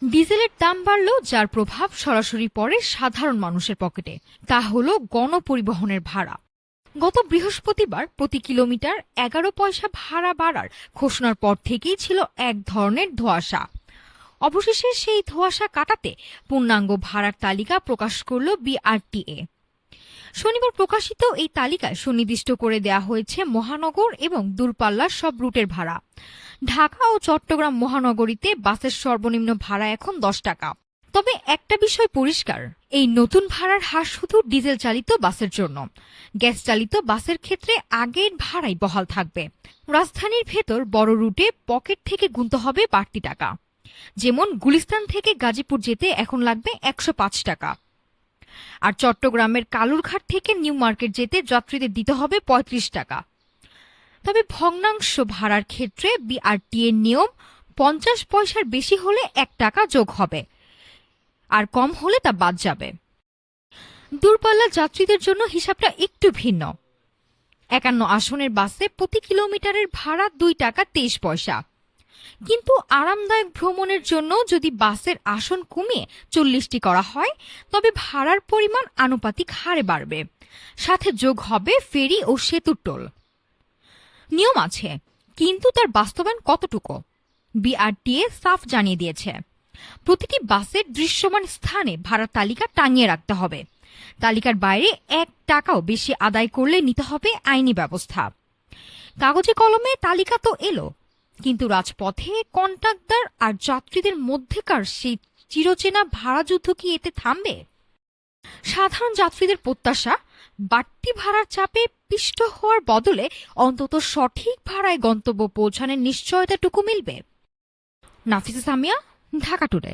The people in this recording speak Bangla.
ডিজেলের দাম বাড়লেও যার প্রভাব সরাসরি পড়ে সাধারণ মানুষের পকেটে, তা হলো গণপরিবহনের ভাড়া। গত বৃহস্পতিবার প্রতি কিলোমিটার 11 পয়সা ভাড়া বাড়ার ঘোষণার পর থেকেই ছিল এক ধরনের ধোঁয়াশা। অবশেষে সেই ধোঁয়াশা কাটাতে পূর্ণাঙ্গ ভাড়ার তালিকা প্রকাশ করল বিআরটিএ। শনিবার প্রকাশিত এই তালিকায় সুনির্দিষ্ট করে দেয়া হয়েছে মহানগর এবং দূরপাল্লার সব রুটের ভাড়া। ঢাকা ও চট্টগ্রাম মহানগরীতে বাসের সর্বনিম্ন ভাড়া এখন 10 টাকা। তবে একটা বিষয় পরিষ্কার, এই নতুন ভাড়ার হার শুধু ডিজেল চালিত বাসের জন্য। গ্যাস চালিত বাসের ক্ষেত্রে আগের ভাড়াই বহাল থাকবে। রাজধানীর ভেতর বড় রুটে পকেট থেকে গুনতে হবে বাড়তি টাকা। যেমন গুলিস্তান থেকে গাজীপুর যেতে এখন লাগবে 105 টাকা, আর চট্টগ্রামের কালুরঘাট থেকে নিউ মার্কেট যেতে যাত্রীদের দিতে হবে 35 টাকা। তবে ভগ্নাংশ ভাড়ার ক্ষেত্রে বিআরটিএর নিয়ম 50 পয়সার বেশি হলে 1 টাকা যোগ হবে, আর কম হলে তা বাদ যাবে। দূরপাল্লা যাত্রীদের জন্য হিসাবটা একটু ভিন্ন। 51 আসনের বাসে প্রতি কিলোমিটারের ভাড়া 2 টাকা 23 পয়সা। কিন্তু আরামদায়ক ভ্রমণের জন্য যদি বাসের আসন কমিয়ে 40টি করা হয়, তবে ভাড়ার পরিমাণ আনুপাতিক হারে বাড়বে। সাথে যোগ হবে ফেরি ও সেতুর টোল। নিয়ম আছে, কিন্তু তার বাস্তবায়ন কতটুকু বিআরটিএ সাফ জানিয়ে দিয়েছে। প্রতিটি বাসের দৃশ্যমান স্থানে ভাড়ার তালিকা টাঙিয়ে রাখতে হবে। তালিকার বাইরে 1 টাকাও বেশি আদায় করলে নিতে হবে আইনি ব্যবস্থা। কাগজে কলমে তালিকা তো এলো, কিন্তু রাজপথে কন্ট্রাক্টর আর যাত্রীদের মধ্যেকার সেই চিরচেনা ভাড়া যুদ্ধ কি এতে থামবে? সাধারণ যাত্রীদের প্রত্যাশা, বাড়তি ভাড়ার চাপে পিষ্ট হওয়ার বদলে অন্তত সঠিক ভাড়ায় গন্তব্য পৌঁছানোর নিশ্চয়তাটুকু মিলবে। নাফিসা সামিয়া, ঢাকা টুডে।